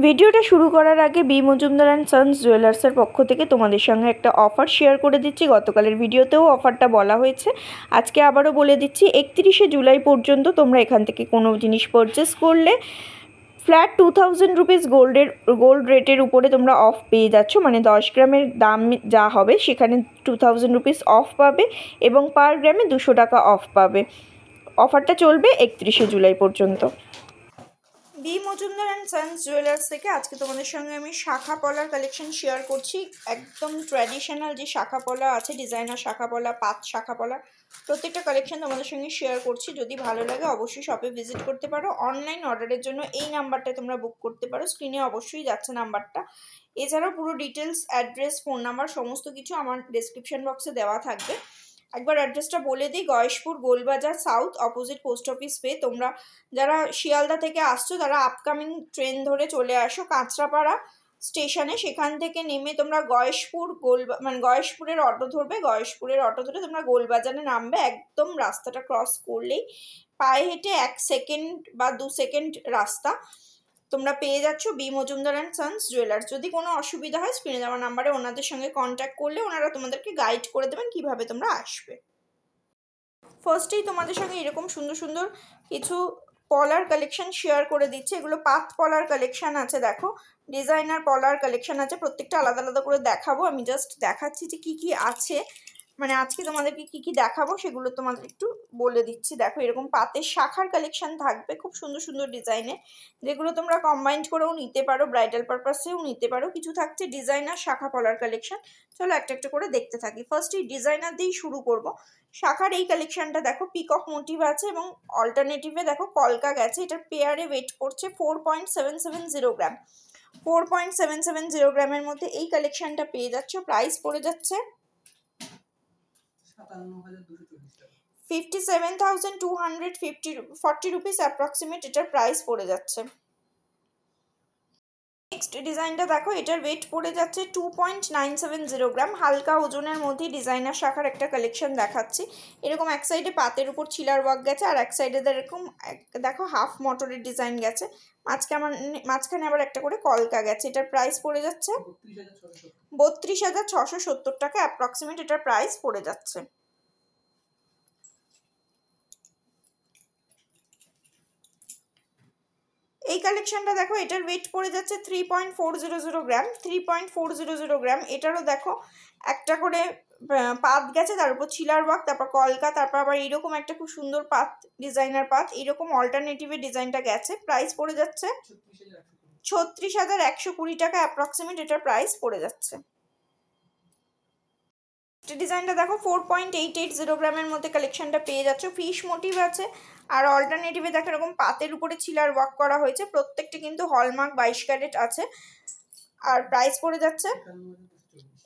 ভিডিওটা শুরু করার আগে বি মজুমদার অ্যান্ড সন্স জুয়েলার্সের পক্ষ থেকে তোমাদের সঙ্গে একটা অফার শেয়ার করে দিচ্ছি। গতকালের ভিডিওতেও অফারটা বলা হয়েছে, আজকে আবারও বলে দিচ্ছি। 31শে জুলাই পর্যন্ত তোমরা এখান থেকে কোনো জিনিস পারচেস করলে ফ্ল্যাট 2000 রুপিস গোল্ড রেটের উপরে তোমরা অফ পেয়ে যাচ্ছ। মানে 10 গ্রামের দাম যা হবে সেখানে 2000 রুপিস অফ পাবে এবং পার গ্রামে 200 টাকা অফ পাবে। অফারটা চলবে 31শে জুলাই পর্যন্ত। B Majumdar and sons jewellers থেকে আজকে তোমাদের সঙ্গে আমি শাখা পলার কালেকশন শেয়ার করছি। একদম ট্র্যাডিশনাল যে শাখা পলা আছে, ডিজাইনার শাখা পলা, পাত শাখা পলা, প্রত্যেকটা কালেকশন তোমাদের সঙ্গে শেয়ার করছি। যদি ভালো লাগে অবশ্যই শপে ভিজিট করতে পারো। অনলাইন অর্ডারের জন্য এই নাম্বারটা তোমরা বুক করতে পারো, স্ক্রিনে অবশ্যই যাচ্ছে নাম্বারটা। এছাড়াও পুরো ডিটেলস, অ্যাড্রেস, ফোন নাম্বার সমস্ত কিছু আমার ডেসক্রিপশন বক্সে দেওয়া থাকবে। একবার অ্যাড্রেসটা বলে দিই, Gayeshpur Golbazar south, opposite post office pay. তোমরা যারা শিয়ালদা থেকে আসছো তারা আপকামিং ট্রেন ধরে চলে আসো কাঁচরাপাড়া স্টেশনে। সেখান থেকে নেমে তোমরা গয়েশপুরের অটো ধরবে। গয়েশপুরের অটো ধরে তোমরা গোলবাজারে নামবে। একদম রাস্তাটা ক্রস করলেই পায়ে হেঁটে 1 সেকেন্ড বা 2 সেকেন্ড রাস্তা তোমরা পেয়ে যাচ্ছ B Majumdar and sons jewellers. যদি কোনো অসুবিধা হয় স্ক্রিনে দেওয়া নাম্বারে ওনাদের সঙ্গে কন্ট্যাক্ট করলে ওনারা তোমাদেরকে গাইড করে দেবেন কিভাবে তোমরা আসবে। ফার্স্টেই তোমাদের সঙ্গে এরকম সুন্দর সুন্দর কিছু পলার কালেকশন শেয়ার করে দিচ্ছে। এগুলো পাত পলার কালেকশন আছে, দেখো ডিজাইনার পলার কালেকশন আছে। প্রত্যেকটা আলাদা আলাদা করে দেখাবো, আমি জাস্ট দেখাচ্ছি যে কি কি আছে। মানে আজকে তোমাদেরকে কি কি দেখাবো সেগুলো তোমাদের একটু বলে দিচ্ছি। দেখো এরকম পাতের শাখার কালেকশন থাকবে, খুব সুন্দর সুন্দর ডিজাইনের, যেগুলো তোমরা কম্বাইন্ড করেও নিতে পারো, ব্রাইডাল পারপাসেও নিতে পারো। কিছু থাকছে ডিজাইনার শাখা পলার কালেকশন। চলো একটা একটা করে দেখতে থাকি। ফার্স্ট এই ডিজাইনার দিয়েই শুরু করব। শাখার এই কালেকশনটা দেখো পিকক মোটিভ আছে এবং অল্টারনেটিভে দেখো কলকা গেছে। এটার পেয়ারে ওয়েট করছে 4.770 গ্রাম। 4.770 গ্রামের মধ্যে এই কালেকশনটা পেয়ে যাচ্ছ। প্রাইস পড়ে যাচ্ছে 57,240 রুপিস অ্যাপ্রক্সিমেট এটার প্রাইস পড়ে যাচ্ছে। নেক্সট ডিজাইনটা দেখো, এটার ওয়েট পড়ে যাচ্ছে 2.970 গ্রাম। হালকা ওজনের মধ্যে ডিজাইনার শাখার একটা কালেকশন দেখাচ্ছি। এরকম এক সাইডে পাতের উপর চিলার ওয়ার্ক গেছে আর এক সাইডে এরকম দেখো হাফ মটরের ডিজাইন গেছে। মাঝখানে আবার একটা করে কলকা গেছে। এটার প্রাইস পড়ে যাচ্ছে 32,670 টাকা অ্যাপ্রক্সিমেট এটার প্রাইস পড়ে যাচ্ছে। এই কালেকশনটা দেখো, এটার ওয়েট পড়ে যাচ্ছে 3.400 গ্রাম। 3.400 গ্রাম। এটারও দেখো একটা করে পাত গেছে, তার উপর চিলার ওয়ার্ক, তারপর কলকা, তারপর আবার এইরকম একটা খুব সুন্দর পাত, ডিজাইনার পাত, এইরকম অল্টারনেটিভে ডিজাইনটা গেছে। প্রাইস পড়ে যাচ্ছে 36,120 টাকা অ্যাপ্রক্সিমেট এটার প্রাইস পড়ে যাচ্ছে। ডিজাইনটা দেখো 4.880 গ্রামের মধ্যে কালেকশনটা পেয়ে যাচ্ছে। ফিশ মোটিভ আছে আর অল্টারনেটিভে দেখো এরকম পাতের উপরে চিলার ওয়ার্ক করা হয়েছে। প্রত্যেকটা কিন্তু হলমার্ক 22 ক্যারেট আছে আর প্রাইস পড়ে যাচ্ছে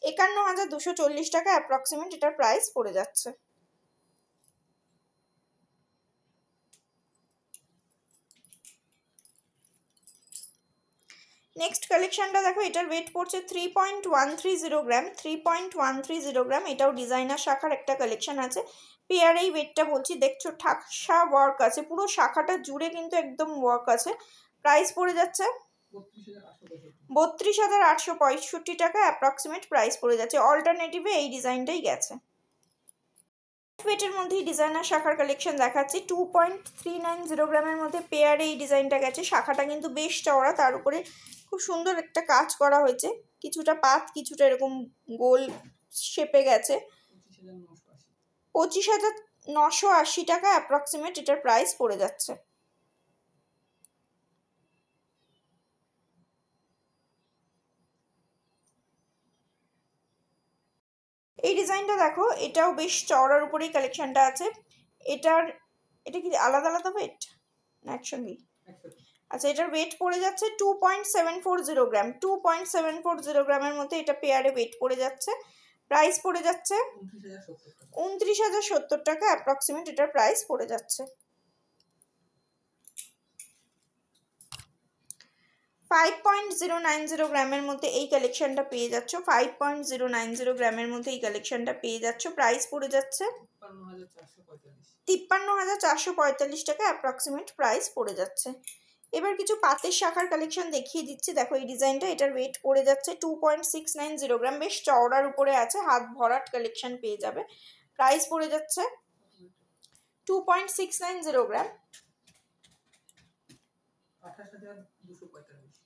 51,240 টাকা অ্যাপ্রক্সিমেট এটার প্রাইস পড়ে যাচ্ছে। নেক্সট কালেকশনটা দেখো, এটার ওয়েট পড়ছে 3.130 গ্রাম। 3.130 গ্রাম। এটাও ডিজাইনার শাখার একটা কালেকশন আছে। পেয়ার এই ওয়েটটা বলছি, দেখছো ঠাকসা ওয়ার্ক আছে, পুরো শাখাটা জুড়ে কিন্তু একদম ওয়ার্ক আছে। প্রাইস পড়ে যাচ্ছে 32,865 টাকা অ্যাপ্রক্সিমেট প্রাইস পড়ে যাচ্ছে। অল্টারনেটিভে এই ডিজাইনটাই গেছে। ওয়েটের মধ্যে ডিজাইনার শাখার কালেকশন দেখাচ্ছি। 2.390 গ্রামের মধ্যে পেয়ারে এই ডিজাইনটা গেছে। শাখাটা কিন্তু বেশ চওড়া, তার উপরে খুব সুন্দর একটা কাজ করা হয়েছে। কিছুটা পাত, কিছুটা এরকম গোল শেপে গেছে। 25,980 টাকা অ্যাপ্রক্সিমেট এটার প্রাইস পড়ে যাচ্ছে। এই ডিজাইনটা দেখো, এটাও বেশ চওড়ার উপরেই কালেকশনটা আছে। এটা কি আলাদা আলাদা ওয়েট না একসঙ্গেই? আচ্ছা, এটার ওয়েট পড়ে যাচ্ছে 2.740 গ্রাম। 2.740 গ্রামের মধ্যে এটা পেয়ারে ওয়েট পড়ে যাচ্ছে। প্রাইস পড়ে যাচ্ছে 29,070 টাকা অ্যাপ্রক্সিমেট এটার প্রাইস পড়ে যাচ্ছে। 5.090 গ্রামের মধ্যে এই কালেকশনটা পেয়ে যাচ্ছ। 5.090 গ্রামের মধ্যে এই কালেকশনটা পেয়ে যাচ্ছ। প্রাইস পড়ে যাচ্ছে 53,445 টাকা অ্যাপ্রক্সিমেট প্রাইস পড়ে যাচ্ছে। এবার কিছু পাতের শাখার কালেকশন দেখিয়ে দিচ্ছি। দেখো এই ডিজাইনটা, এটার ওয়েট পড়ে যাচ্ছে 2.690 গ্রাম, বেশ চওড়ার উপরে আছে, হাত ভরাট কালেকশন পেয়ে যাবে। প্রাইস পড়ে যাচ্ছে 2.690 গ্রাম,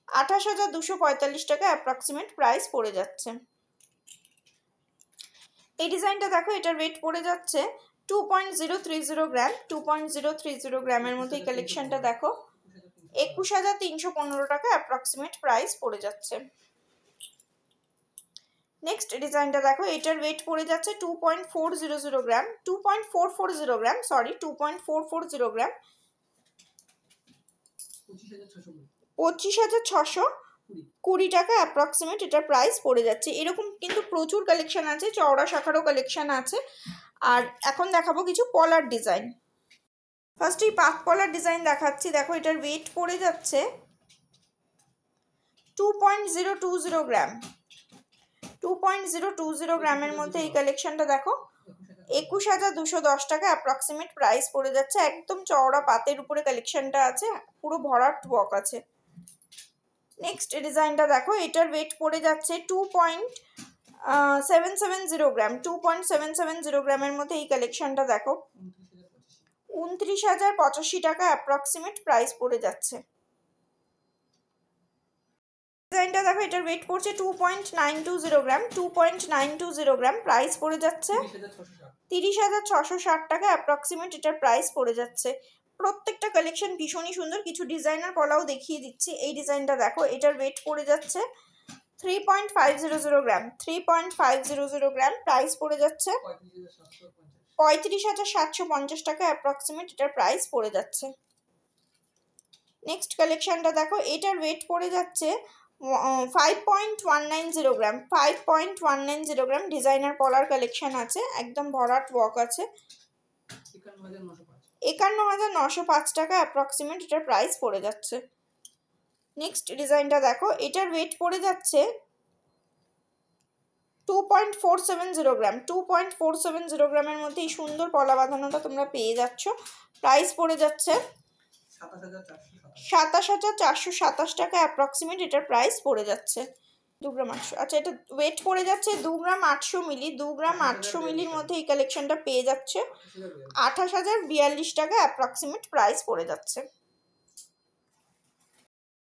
28,245 টাকা অ্যাপ্রক্সিমেট প্রাইস পড়ে যাচ্ছে। এই ডিজাইনটা দেখো, এটার ওয়েট পড়ে যাচ্ছে 2.030 গ্রাম, 2.030 গ্রামের মধ্যে এই কালেকশনটা দেখো 21,315 টাকা অ্যাপ্রক্সিমেট প্রাইস পড়ে যাচ্ছে। নেক্সট ডিজাইনটা দেখো, এটার ওয়েট পড়ে যাচ্ছে 2.400 গ্রাম, 2.440 গ্রাম, সরি 2.440 গ্রাম, 25,620 টাকা অ্যাপ্রক্সিমেট এটার প্রাইস পড়ে যাচ্ছে। এরকম কিন্তু প্রচুর কালেকশন আছে, চওড়া শাখারও কালেকশন আছে। আর এখন দেখাবো কিছু পলার ডিজাইন। ফার্স্ট এই পাত পলার ডিজাইন দেখাচ্ছি। দেখো এটার ওয়েট পড়ে যাচ্ছে 2.020 গ্রাম, 2.020 গ্রামের মধ্যে এই কালেকশনটা দেখো 21,210 টাকা অ্যাপ্রক্সিমেট প্রাইস পড়ে যাচ্ছে। একদম চওড়া পাতের উপরে কালেকশনটা আছে, পুরো ভরাট ওয়ার্ক আছে। নেক্সট ডিজাইনটা দেখো, এটার ওয়েট পড়ে যাচ্ছে 2.770 গ্রাম, 2.770 গ্রামের মধ্যে এই কালেকশনটা দেখো 29,085 টাকা অ্যাপ্রক্সিমেট প্রাইস পড়ে যাচ্ছে। ডিজাইনটা দেখো, এটার ওয়েট পড়ছে 2.920 গ্রাম, 2.920 গ্রাম, প্রাইস পড়ে যাচ্ছে 30,660 টাকা অ্যাপ্রক্সিমেট এটার প্রাইস পড়ে যাচ্ছে। প্রত্যেকটা কালেকশন ভীষণই সুন্দর। কিছু ডিজাইনার পলাও দেখিয়ে দিচ্ছি। এই ডিজাইনটা দেখো, এটার ওয়েট পড়ে যাচ্ছে 3.500 গ্রাম, 3.500 গ্রাম, প্রাইস পড়ে যাচ্ছে 35,750 টাকা অ্যাপ্রক্সিমেট এটার প্রাইস পড়ে যাচ্ছে। নেক্সট কালেকশনটা দেখো, এটার ওয়েট পড়ে যাচ্ছে 5.190 গ্রাম, 5.190 গ্রাম, ডিজাইনার পলার কালেকশন আছে, একদম ভরাট ওয়ার্ক আছে, 51,905 টাকা অ্যাপ্রক্সিমেট এটার প্রাইস পড়ে যাচ্ছে। নেক্সট ডিজাইনটা দেখো, এটার ওয়েট পড়ে যাচ্ছে 2.470 গ্রাম, 2.470 গ্রামের মধ্যে এই সুন্দর পলা বাঁধানোটা তোমরা পেয়ে যাচ্ছ। প্রাইস পড়ে যাচ্ছে 27,427 টাকা অ্যাপ্রক্সিমেট এটার প্রাইস পড়ে যাচ্ছে। 2 গ্রাম 800, আচ্ছা এটা ওয়েট পড়ে যাচ্ছে 2 গ্রাম 800 মিলি, 2 গ্রাম 800 মিলির মধ্যে এই কালেকশনটা পেয়ে যাচ্ছে 28,042 টাকা অ্যাপ্রক্সিমেট প্রাইস পড়ে যাচ্ছে।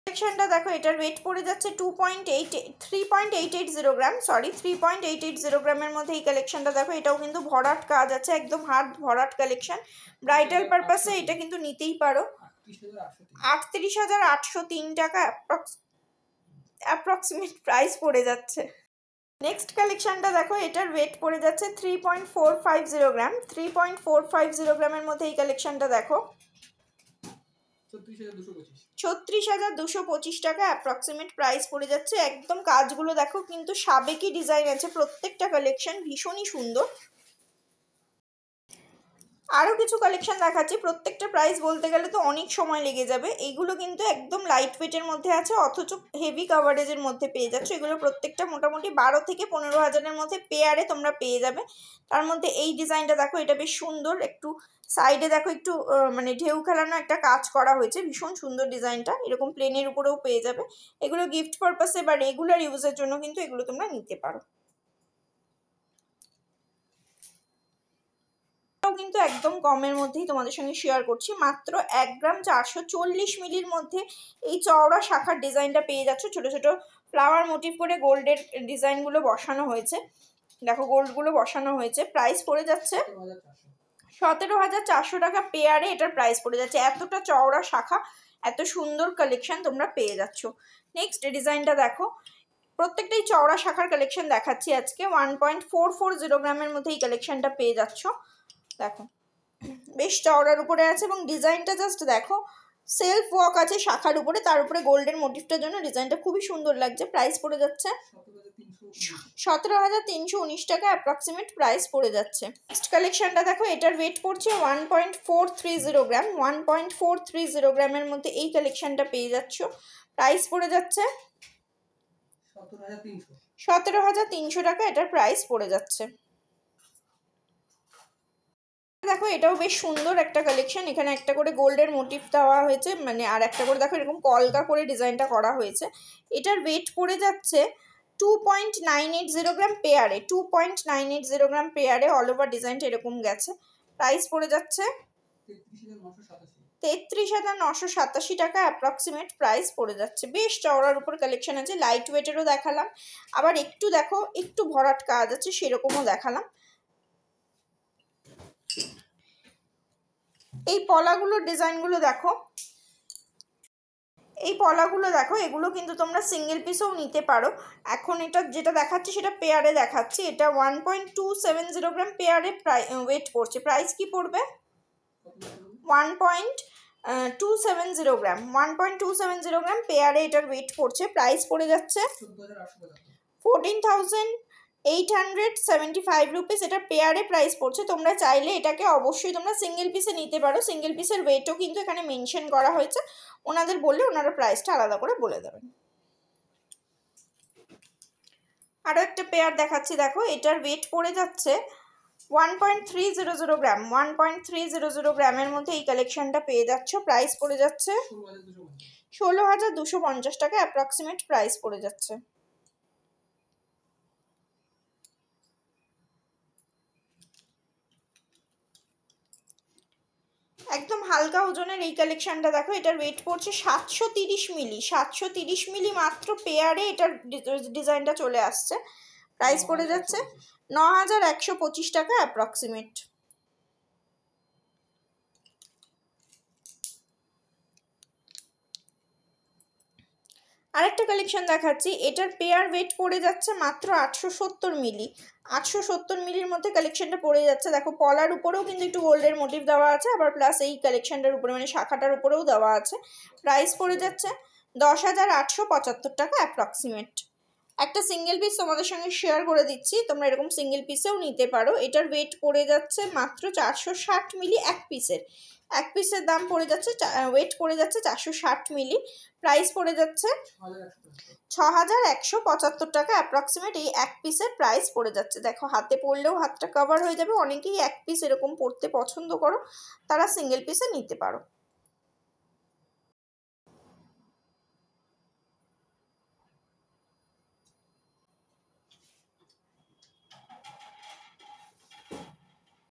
কালেকশনটা দেখো, এটার ওয়েট পড়ে যাচ্ছে 3.880 গ্রাম, সরি 3.880 গ্রামের মধ্যে এই কালেকশনটা দেখো, এটাও কিন্তু ভরাট কাজ আছে, একদম হাত ভরাট কালেকশন। ব্রাইডাল পারপাসে এটা কিন্তু নিতেই পারো। 38,803 টাকা অ্যাপ্রক্সিমেট প্রাইস পড়ে যাচ্ছে। নেক্সট কালেকশনটা দেখো, এটার ওয়েট পড়ে যাচ্ছে 3.450 গ্রাম, 3.450 গ্রামের মধ্যে এই কালেকশনটা দেখো 36,225 টাকা অ্যাপ্রক্সিমেট প্রাইস পড়ে যাচ্ছে। একদম কাজগুলো দেখো, কিন্তু সাবেকি ডিজাইন আছে, প্রত্যেকটা কালেকশন ভীষণই সুন্দর। আরও কিছু কালেকশন দেখাচ্ছি, প্রত্যেকটা প্রাইস বলতে গেলে তো অনেক সময় লেগে যাবে। এইগুলো কিন্তু একদম লাইট ওয়েটের মধ্যে আছে, অথচ হেভি কাভারেজের মধ্যে পেয়ে যাচ্ছ। এগুলো প্রত্যেকটা মোটামুটি 12 থেকে 15,000-এর মধ্যে পেয়ারে তোমরা পেয়ে যাবে। তার মধ্যে এই ডিজাইনটা দেখো, এটা বেশ সুন্দর, একটু সাইডে দেখো একটু মানে ঢেউ খেলানো একটা কাজ করা হয়েছে, ভীষণ সুন্দর ডিজাইনটা। এরকম প্লেনের উপরেও পেয়ে যাবে। এগুলো গিফট পারপাসে বা রেগুলার ইউজের জন্য কিন্তু এগুলো তোমরা নিতে পারো। কিন্তু একদম কমের মধ্যেই তোমাদের সঙ্গে শেয়ার করছি, মাত্র 1 গ্রাম 440 মিলির মধ্যে এই চওড়া শাখার ডিজাইনটা পেয়ে যাচ্ছ। ছোট ছোট ফ্লাওয়ার মোটিভ করে গোল্ডের ডিজাইনগুলো বসানো হয়েছে, দেখো গোল্ডগুলো বসানো হয়েছে। প্রাইস পড়ে যাচ্ছে 17,400 টাকা পেয়ারে এটার প্রাইস পড়ে যাচ্ছে। এতটা চওড়া শাখা, এত সুন্দর কালেকশন তোমরা পেয়ে যাচ্ছ। নেক্সট ডিজাইনটা দেখো, প্রত্যেকটাই চওড়া শাখার কালেকশন দেখাচ্ছি আজকে। 1.440 গ্রামের মধ্যে এই কালেকশনটা পেয়ে যাচ্ছ। দেখো বেশ চওড়ার উপরে আছে এবং ডিজাইনটা জাস্ট দেখো, সেলফ ওয়ার্ক আছে শাখার উপরে, তার উপরে গোল্ডের মোটিভটার জন্য ডিজাইনটা খুবই সুন্দর লাগছে। প্রাইস পড়ে যাচ্ছে 17,319 টাকা অ্যাপ্রক্সিমেট প্রাইস পড়ে যাচ্ছে। নেক্সট কালেকশনটা দেখো, এটার ওয়েট পড়ছে 1.430 গ্রাম, 1.430 গ্রামের মধ্যে এই কালেকশনটা পেয়ে যাচ্ছ। প্রাইস পড়ে যাচ্ছে 17,300 টাকা এটার প্রাইস পড়ে যাচ্ছে। দেখো এটাও বেশ সুন্দর একটা কালেকশন, এখানে একটা করে গোল্ডের মোটিভ দেওয়া হয়েছে, মানে আর একটা করে দেখো এরকম কলকা করে ডিজাইনটা করা হয়েছে। এটার ওয়েট পড়ে যাচ্ছে 2.980 গ্রাম পেয়ারে, 2.980 গ্রাম পেয়ারে। অল ওভার ডিজাইনটা এরকম গেছে। প্রাইস পড়ে যাচ্ছে 33,987 টাকা অ্যাপ্রক্সিমেট প্রাইস পড়ে যাচ্ছে। বেশ চওড়ার উপর কালেকশন আছে, লাইট ওয়েটেরও দেখালাম, আবার একটু দেখো একটু ভরাট কাজ আছে সেরকমও দেখালাম। এই পলাগুলোর ডিজাইনগুলো দেখো, এই পলাগুলো দেখো, এগুলো কিন্তু তোমরা সিঙ্গেল পিসেও নিতে পারো। এখন এটা যেটা দেখাচ্ছি সেটা পেয়ারে দেখাচ্ছি। এটা 1.270 গ্রাম পেয়ারে ওয়েট পড়ছে। প্রাইস কি পড়বে? 1.270 গ্রাম, 1.270 গ্রাম পেয়ারে এটার ওয়েট পড়ছে। প্রাইস পড়ে যাচ্ছে 14,875 রুপিস। এটা পেয়ারে প্রাইস পড়ছে। তোমরা চাইলে এটাকে অবশ্যই তোমরা সিঙ্গেল পিসে নিতে পারো। সিঙ্গেল পিসের ওয়েটও কিন্তু এখানে মেনশন করা হয়েছে, ওনাদের বললে ওনারা প্রাইসটা আলাদা করে বলে দেবেন। আরও একটা পেয়ার দেখাচ্ছি, দেখো এটার ওয়েট পড়ে যাচ্ছে 1.300 গ্রাম, 1.300 গ্রামের মধ্যে এই কালেকশনটা পেয়ে যাচ্ছ। প্রাইস পড়ে যাচ্ছে 16,250 টাকা অ্যাপ্রক্সিমেট প্রাইস পড়ে যাচ্ছে। একদম হালকা ওজনের এই কালেকশনটা দেখো, এটার ওয়েট পড়ছে 730 মিলি, 730 মিলি মাত্র পেয়ারে এটার ডিজাইনটা চলে আসছে। প্রাইস পড়ে যাচ্ছে 9,125 টাকা অ্যাপ্রক্সিমেট। আরেকটা কালেকশন দেখাচ্ছি, এটার পেয়ার ওয়েট পড়ে যাচ্ছে মাত্র 870 মিলি, 870 মিলির মধ্যে কালেকশনটা পড়ে যাচ্ছে। দেখো পলার উপরেও কিন্তু একটু গোল্ডের মোটিভ দেওয়া আছে, আবার প্লাস এই কালেকশনটার উপরে মানে শাখাটার উপরেও দেওয়া আছে। প্রাইস পড়ে যাচ্ছে 10,875 টাকা অ্যাপ্রক্সিমেট। একটা সিঙ্গেল পিস তোমাদের সঙ্গে শেয়ার করে দিচ্ছি, তোমরা এরকম সিঙ্গেল পিসেও নিতে পারো। এটার ওয়েট পড়ে যাচ্ছে মাত্র 460 মিলি এক পিসের, এক পিসের দাম পড়ে যাচ্ছে, ওয়েট পড়ে যাচ্ছে 460 মিলি। প্রাইস পড়ে যাচ্ছে 6,175 টাকা অ্যাপ্রক্সিমেট। এই এক পিসের প্রাইস পড়ে যাচ্ছে। দেখো হাতে পরলেও হাতটা কভার হয়ে যাবে। অনেকেই এক পিস এরকম পরতে পছন্দ করো, তারা সিঙ্গেল পিসে নিতে পারো।